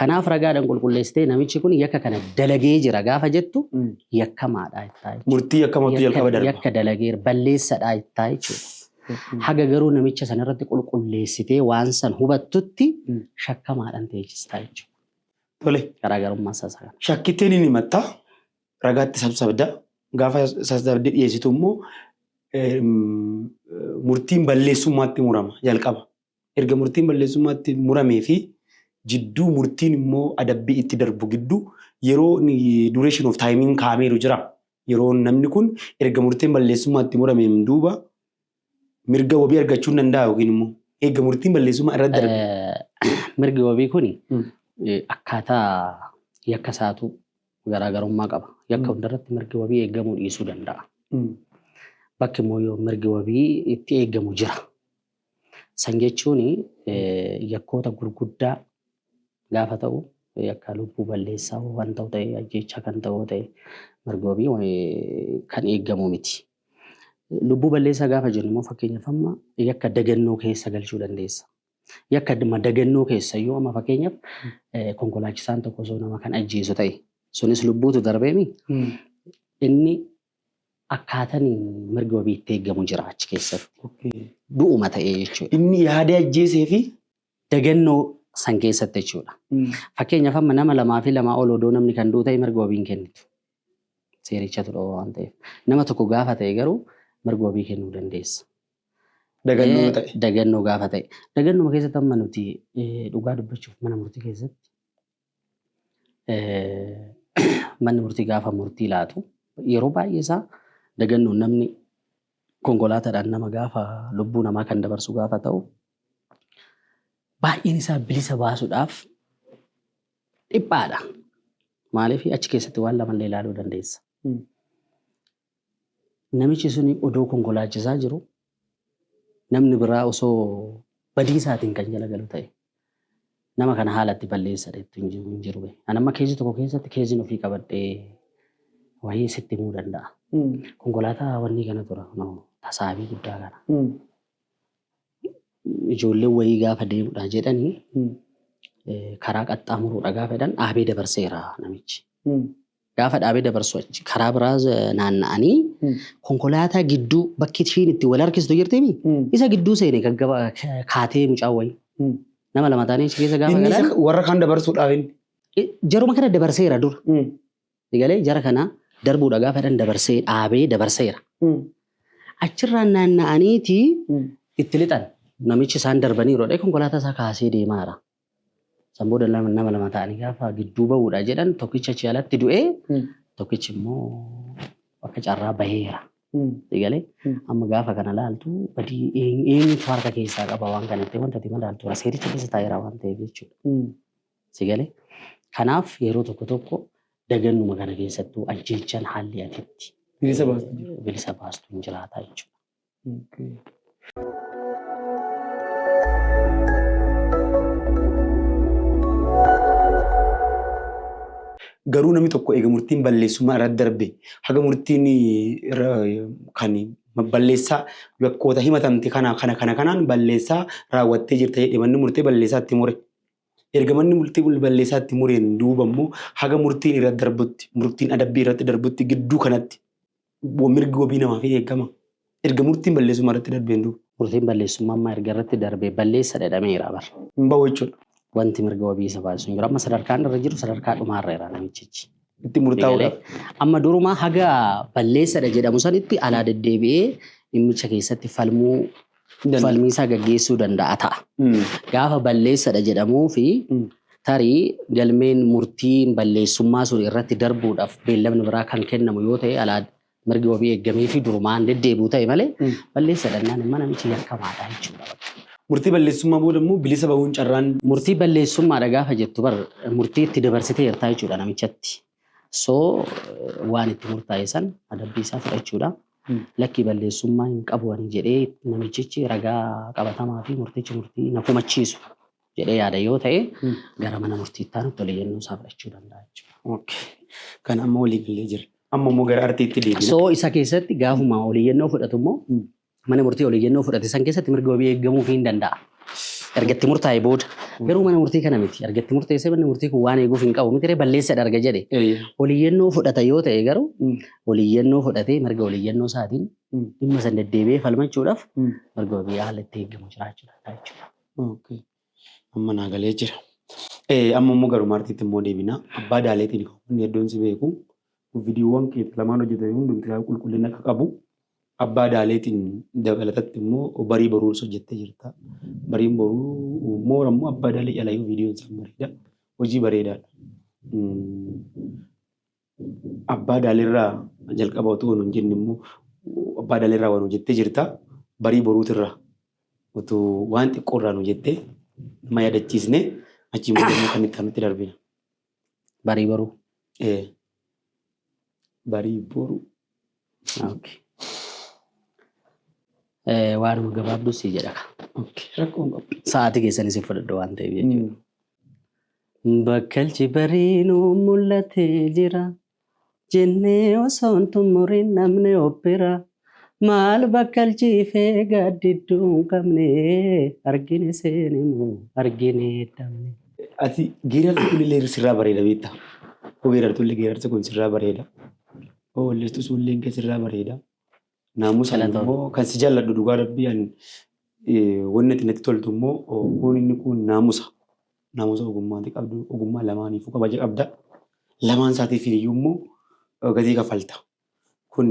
Kanaaf ragaadhaan qulqulleessitee namichi kun yakka kana dalagee jira gaafa jettu yakkamaadha jettaa jechuudha. Murtii akkamitti jalqaba darba? Yakka dalageera balleessadha jettaa jechuudha. Haga garuu namicha sanarratti qulqulleessitee waan san hubattutti shakkamaadhaan teessistaa jechuudha. Tole. Garaagarummaa isaa kana. Shakkitteen inni himattaa ragaatti sabsabda gaafa sabsabdee dhiyeessitu immoo murtiin balleessummaatti murama jalqaba. Erga murtiin balleessummaatti muramee fi jidduu murtiin immoo adabbii itti darbu gidduu yeroo duration of timing kaameeru jira. Yeroo namni kun erga murtiin balleessummaatti murameen duuba mirga wabii argachuu danda'a yookiin immoo erga murtiin balleessummaa irratti darbe. Mirgi wabii kuni akkaataa yakka isaatu garaagarummaa qaba. Yakka hundarratti mirgi wabii eegamuu dhiisuu danda'a. Bakki immoo yoo mirgi wabii itti eegamu jira. San jechuun yakkoota gurguddaa gaafa ta'u yakka lubbuu balleessaa waan ta'u ta'e ajjeechaa kan ta'u ta'e mirgi wabii kan eegamu miti. Lubbuu balleessaa gaafa jennu immoo fakkeenyaaf amma yakka dagannoo keessa galchuu dandeessa. Yakka dagannoo keessa yoo amma fakkeenyaaf konkolaachisaan tokko osoo nama kan ajjeesu ta'e sunis lubbuutu darbeemi inni akkaataan mirgi wabii itti eegamu jira achi keessatti. Du'uma ta'ee jechuudha. Inni yaada ajjeesee fi dagannoo san keessatti jechuudha. Fakkeenyaaf amma nama lamaa fi lamaa ol odoo namni kan du'u ta'e mirgi wabii kennitu. Seerichatu dha waan ta'eef. Nama tokko gaafa ta'e garuu mirgi wabii kennuu dandeessa. dagannoo ta'e. Dagannoo gaafa ta'e. Dagannoo keessatti amma nuti dhugaa dubbachuuf mana murtii keessatti manni murtii gaafa murtii laatu yeroo baay'ee isaa dagannoo namni konkolaataadhaan nama gaafa lubbuu namaa kan dabarsu gaafa ta'u baay'een isaa bilisa baasuudhaaf dhiphaadha. Maaliif achi keessatti waan lamallee ilaaluu dandeessa. Namichi suni odoo konkolaachisaa jiru namni biraa osoo badii isaatiin kan jala galu ta'e nama kana haalatti balleessadha ittiin jiru. Ani amma keessa tokko keessatti keessiin ofii qabadhee wayii sitti himuu danda'a. Konkolaataa wanni kana tura tasaabii guddaa kana. Ijoolleen wayii gaafa deemudha jedhanii karaa qaxxaamuruudha gaafa jedhan dhaabee dabarseera namichi. Gaafa dhaabee dabarsu karaa biraa naanna'anii konkolaataa gidduu bakki ishiin itti wal harkistu jirtimi isa gidduu seene kan kaatee mucaa wayii. Nama lama taanee achi keessa gaafa galan. Warra kan dabarsuudhaaf inni. Jaruma kana dabarseera dur. Egalee jara kana darbuudha gaafa jedhan dabarsee dhaabee dabarseera. Achirraan naanna'aniiti itti lixan. Namichi isaan darbanii yeroo konkolaataa isaa kaasee deemaara. Sambooda nama lama ta'anii gaafa gidduu bahuudha jedhan tokkicha achi alatti du'ee tokkichi immoo akka carraa baheera. Egalee amma gaafa kana laaltu badii eenyutu harka keessaa qaba waan kanatti wanta ati madaaltu seericha keessa taa'eera waan ta'eef jechuudha. Egalee kanaaf yeroo tokko tokko dagannuma kana keessattuu ajjeechaan haalli atitti bilisa baastu hin jiraata jechuudha. Garuu namni tokko eega murtiin balleessummaa irratti darbe haga murtiin kan balleessaa yakkoota himatamte kanaan balleessaa raawwattee jirta jedhee manni murtee balleessaa itti mure. Erga manni murtee balleessaa itti mureen duuba immoo haga murtiin irratti darbutti murtiin adabbii irratti darbutti gidduu kanatti mirgi wabii namaaf eegama. Erga murtiin balleessummaa irratti darbeen duuba. Murtiin balleessummaa amma erga irratti darbee balleessa dhadhameera bara. Hin bahu jechuudha. Wanti mirga wabii isa baasu hin jiru. Amma sadarkaan irra jiru sadarkaa dhumaarra namichichi. Itti murtaa'uudhaaf. Amma durumaa haga balleessadha jedhamu sanitti alaa deddeebi'ee dhimmicha keessatti falmiisaa gaggeessuu danda'a ta'a. Gaafa balleessadha jedhamuu fi tarii galmeen murtiin balleessummaa sun irratti darbuudhaaf beellamni biraa kan kennamu yoo ta'e alaa mirgi wabii eeggamee fi durumaan deddeebi'u ta'e malee balleessadha naan immoo namichi yakkamaadha jechuudha. Murtii balleessummaa booda immoo bilisa bahuun carraan. Murtii balleessummaadha gaafa jettu bar murtii itti dabarsitee jirtaa jechuudha namichatti. So waan itti murtaa'e san adabbii isaa fudhachuudha. Lakkii balleessummaa hin qabu jedhee namichichi ragaa qabatamaa fi murtichi murtii na kumachiisu jedhee yaada yoo ta'e gara mana murtiitti aanutti oliyyannoo isaa fudhachuu danda'a jechuudha. Kan amma walii galee jira. Amma immoo gara artiitti deebina. So isa keessatti gaafuma oliyyannoo fudhatu immoo mana murtii olii jennoo fudhate san keessatti mirga wabii eeggamuu fi hin danda'a. Ergatti murtaa'e booda garuu mana murtii kana miti. Ergatti murteessee manni murtii kun waan eeguuf hin qabu miti balleessadha arga jedhe. Oliyyannoo fudhata yoo ta'e garuu oliyyannoo fudhatee mirga oliyyannoo isaatiin dhimma san deddeebi'ee falmachuudhaaf mirga wabii haala itti eeggamu jiraachuudha jechuudha. Amma naagalee jira. Amma immoo garuu maartiitti immoo deebina. Abbaa daaleetiin kan hedduun si beeku. Viidiyoowwan keessa lamaan hojjetame hundumti qulqullina akka qabu. Abbaa daaleetiin dabalatatti immoo barii boruus hojjettee jirta. Bariin boruu immoo ammoo abbaa daalee calayyuu viidiyoon isaan bareeda. Hojii bareedaadha. Abbaa daaleerraa jalqaba otoo hin jenne immoo abbaa daaleerraa waan hojjettee jirta. Barii boruutirraa otoo waan xiqqoorraan hojjettee nama yaadachiisne achiin booda kan itti nutti darbina. Barii boruu. Barii boruu. Waanuma gabaabduu si jedha. Sa'aatii keessanis hin fudhadhu waan ta'eef jechuudha. Bakkalchi bariinuu mul'atee jira. Jennee osoo hin xumuriin namni obbira. Maal bakkalchiifee gaaddidduu hin qabne argine seenimoo argine dhabne. Ati geerarri kun illee sirraa bareeda beektaa? Geerartu illee geerarsa kun sirraa bareeda. Walleessu sulleen kee sirraa bareeda. Naamusa immoo kan si jaalladhu dhugaa rabbii wanni itti natti toltu immoo kun inni kun naamusa. Naamusa ogummaati qabdu ogummaa lamaaniifuu kabaja qabda. Lamaan isaatiif iyyuu immoo gatii kafalta. Kun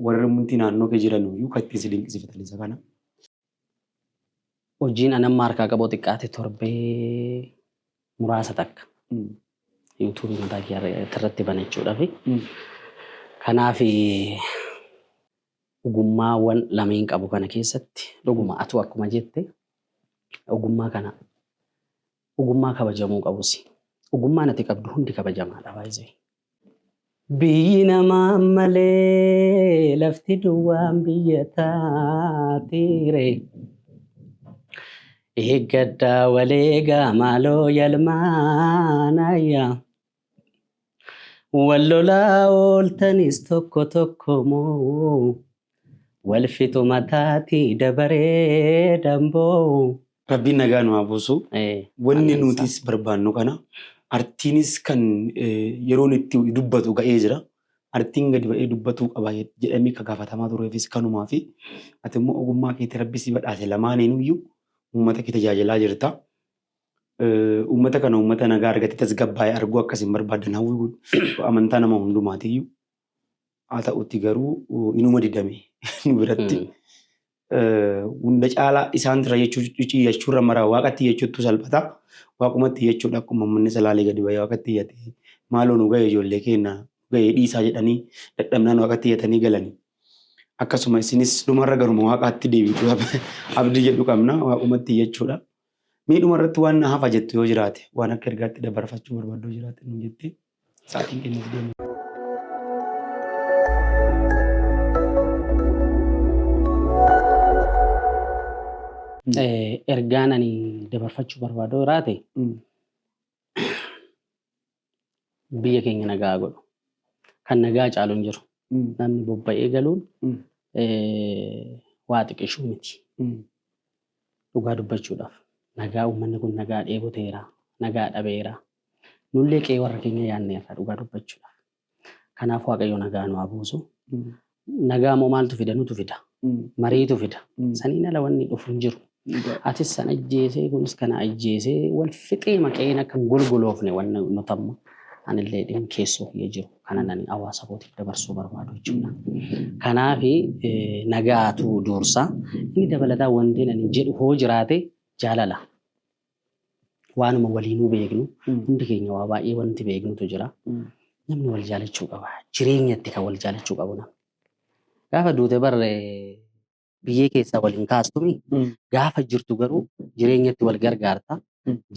warra munti naannoo kee jiran iyyuu kan ittiin si dinqisiifatan isa kana. Hojiin anamma harkaa qabu xiqqaate torbee muraasa takka. YouTube mataa irratti banachuudhaaf. Kanaaf ogummaawwan lameen qabu kana keessatti dhuguma atu akkuma jette ogummaa kana ogummaa kabajamuu qabus. Ogummaan ati qabdu hundi kabajamaadha baay'ee. Biyyi namaa malee lafti duwwaan biyya taatire. Eeggaddaa waleegaa maaloo yalmaanayyaa. Wallolaa ooltanis tokko tokko moo wal fixu mataatii dabaree damboo. Rabbiin nagaa nu haa buusu. Wanni nutis barbaannu kana artiinis kan yeroon itti dubbatu ga'ee jira. Artiin gadi ba'ee dubbatuu qaba jedhamee kan gaafatamaa tureefis kanumaa fi ati immoo ogummaa keetti rabbi si badhaase lamaaniinuyyuu uummata kee tajaajilaa jirta. Uummata kana uummata nagaa argatee tasgabbaa'ee arguu akkasiin barbaadan hawwii amantaa nama hundumaatiyyuu. Haa ta'utti garuu inuma didame nu biratti. Hunda caalaa isaan irra jechuurra maraa waaqatti jechuutu salphata. Waaqumatti jechuudha akkuma manni salaalee gadi ba'ee waaqatti iyyate maaloo nu ga'e ijoollee keenya ga'ee dhiisaa jedhanii dadhabnaan waaqatti iyyatanii galanii. Akkasuma isinis dhumarra garuma waaqaatti deebitu abdii jedhu qabna waaqumatti jechuudha. Miidhuma irratti waan hafa jettu yoo jiraate waan akka ergaatti dabarfachuu barbaaddu yoo jiraate nu jettee sa'aatiin kennuuf deemu. Ergaan ani dabarfachuu barbaadu jiraate biyya keenya nagaa godhu. Kan nagaa caalu hin jiru. Namni bobba'ee galuun waa xiqqishuu miti. Dhugaa dubbachuudhaaf. Nagaa uummanni kun nagaa dheeboteera. Nagaa dhabeera. Nullee qe'ee warra keenya yaadneerra dhugaa dubbachuudhaaf. Kanaaf Waaqayyo nagaa nu haa buusu. Nagaa moo maaltu fida nutu fida. Mariitu fida. Saniin ala wanni dhufu hin jiru. Atis sana ajjeesee kunis kana ajjeesee wal fixee maqeen akka golgoloofne wanna nutamma. Anillee dhimma keessoo kiyya jiru. Kana nani hawaasa kootiif dabarsuu barbaadu jechuudha. Kanaaf nagaatu dursa. Inni dabalataa wanti ani jedhu hoo jiraate jaalala. Waanuma waliinuu beeknu hundi keenya waa baay'ee wanti beeknutu jira. Namni wal jaalachuu qaba. Jireenyatti kan wal jaalachuu qabu namni. Gaafa duute barree biyyee keessaa waliin kaastumi gaafa jirtu garuu jireenyatti wal gargaarta.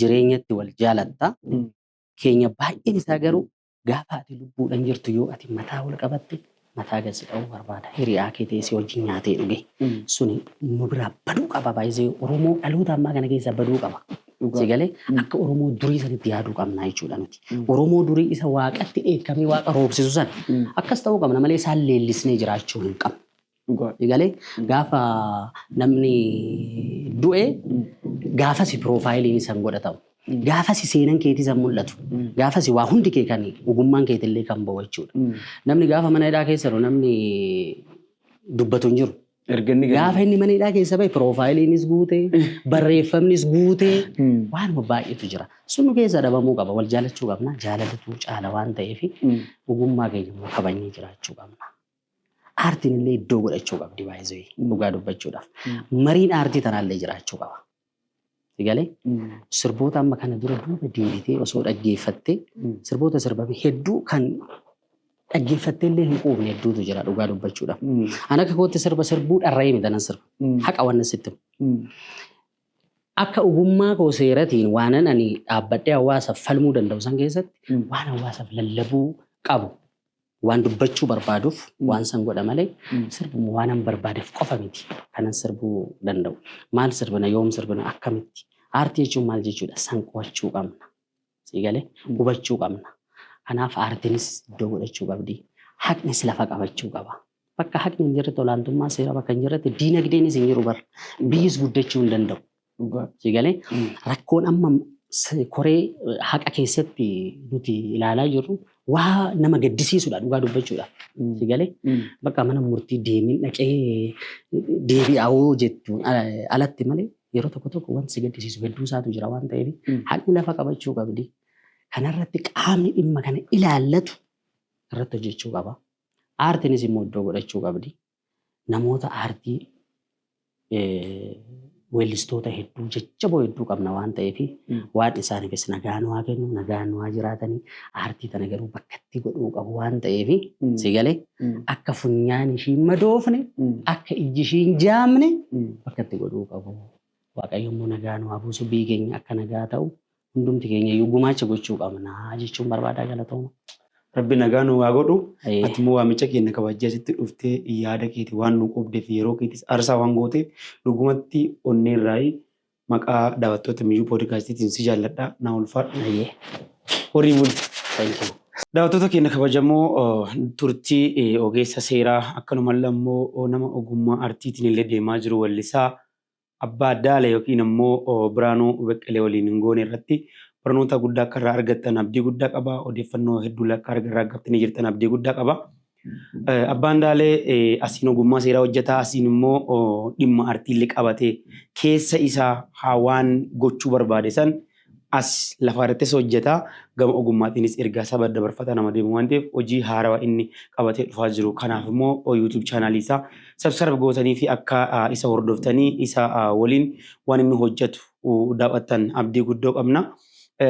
Jireenyatti wal jaalatta. Keenya baay'een isaa garuu gaafa ati lubbuudhaan jirtu yoo ati mataa wal qabatte mataa gadi dha'uu barbaada. Hiriyaa kee teessee wajjin nyaatee dhuge. Suni nu biraa baduu qaba baay'ee Oromoo dhaloota ammaa kana keessa baduu qaba. Sigalee akka Oromoo durii sanitti yaaduu qabna jechuudha nuti. Oromoo durii isa waaqatti dheekkamee waaqa roobsisu sana akkas ta'uu qabna malee isaan leellisnee jiraachuu hin qabnu. Egalee gaafa namni du'e gaafa si piroofaayiliin isaan godhatamu. Gaafa si seenan keetii san mul'atu. Gaafa si waa hundi kee kan ogummaan keetillee kan bahu jechuudha. Namni gaafa mana hidhaa keessa jiru namni dubbatu hin jiru. Gaafa inni mana hidhaa keessa bahe piroofaayiliinis guutee barreeffamnis guutee waanuma baay'eetu jira. Sun keessa dhabamuu qaba. Wal jaalachuu qabna. Jaalalatu caala waan ta'eef ogummaa keenya immoo kabajnee jiraachuu qabna. Aartiin illee iddoo godhachuu qabdi baay'ee dhugaa dubbachuudhaaf. Mariin aartii tanaallee jiraachuu qaba. Egalee sirboota amma kana dura duuba deebitee osoo dhaggeeffattee sirboota sirbame hedduu kan dhaggeeffattee illee hin quufne hedduutu jira dhugaa dubbachuudhaaf. Ani akka kootti sirbuu dharra'ee miti nan sirba. Haqa waan sitti. Akka ogummaa koo seeratiin waan ani dhaabbadhee hawaasaaf falmuu danda'u san keessatti waan hawaasaaf lallabuu qabu. Waan dubbachuu barbaaduuf waan san godha malee sirbuun waan an barbaadeef qofa miti kanan sirbuu danda'u. Maal sirbina yoom sirbina akkamitti aartii jechuun maal jechuudha san qo'achuu qabna. Siigalee hubachuu qabna. Kanaaf aartiinis iddoo godhachuu qabdi. Haqnis lafa qabachuu qaba. Bakka haqni hin jirretti olaantummaa seera bakka hin jirretti diinagdeenis hin jiru bara. Biyyis guddachuu hin danda'u. Siigalee rakkoon amma koree haqa keessatti nuti ilaalaa jirru waa nama gaddisiisudha dhugaa dubbachuudha. Siigalee bakka mana murtii deemin dhaqee deebi'aawoo jettuun alatti malee yeroo tokko wanti si gaddisiisu hedduu isaatu jira waan ta'eef haqni lafa qabachuu qabdi. Kanarratti qaamni dhimma kana ilaallatu irratti hojjechuu qaba. Aartiinis immoo iddoo godhachuu qabdi. Namoota aartii weellistoota hedduu jajjaboo hedduu qabna waan ta'eef waan isaaniifis nagaan waa kennu nagaan waa jiraatanii aartii tana garuu bakka itti godhuu qabu waan ta'eef siigalee akka funyaan ishii madoofne akka ijji ishii hin jaamne bakka itti godhuu qabu. Waaqayyo immoo nagaan waa buusu biyyi keenya akka nagaa ta'u hundumti keenya iyyuu gumaacha gochuu qabna jechuun barbaadaa galatooma. Rabbi nagaan waa godhu ati immoo waamicha keenya kabajjaa sitti dhuftee yaada keetii waan nu qobdeef yeroo keetis aarsaa waan gooteef dhugumatti onneerraa maqaa daawwattoota miyyuu poodkaastiitiin si jaalladha na ulfaadha. Horii buli. Daawwattoota keenya kabajamoo turtii ogeessa seeraa akkanumallee immoo nama ogummaa aartiitiin illee deemaa jiru weellisaa Abbaa Daala yookiin immoo Biraanuu Beqqelee waliin hin goone irratti barnoota guddaa akka irraa argattan abdii guddaa qaba. Odeeffannoo hedduu akka irraa argattanii jirtan abdii guddaa qaba. Abbaan Daalee asiin ogummaa seeraa hojjetaa asiin immoo dhimma aartiillee qabatee keessa isaa waan gochuu barbaade san as lafa irrattis hojjetaa gama ogummaatiinis ergaa saba dabarfata nama deemu waan ta'eef hojii haarawaa inni qabatee dhufaa jiru. Kanaaf immoo YouTube chaanaalii isaa subscribe gootanii fi akka isa hordoftanii isa waliin waan inni hojjetu daawwattan abdii guddoo qabna.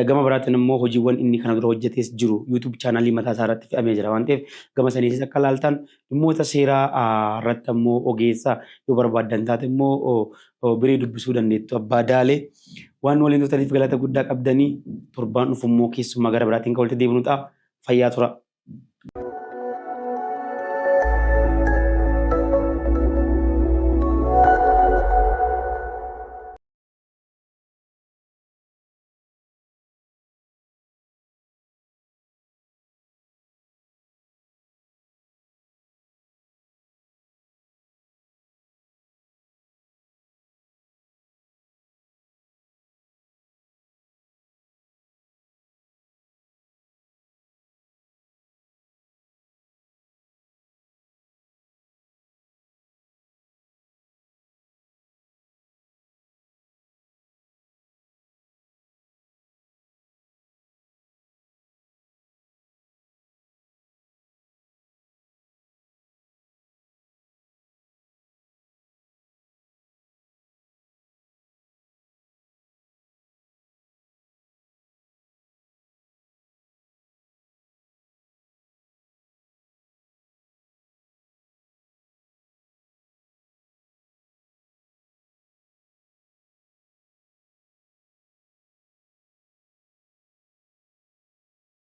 Gama biraatiin immoo hojiiwwan inni kana dura hojjetes jiru YouTube chaanaalii mataa isaa irratti fe'amee jira waan ta'eef gama saniisis akka ilaaltan dhimmoota seeraa irratti immoo ogeessa yoo barbaaddan taate immoo birii dubbisuu dandeettu. Abbaa Daalee waan waliin turtaniif galata guddaa qabdanii torbaan dhufu immoo keessummaa gara biraatiin kan walitti deebinu ta'a. Fayyaa tura.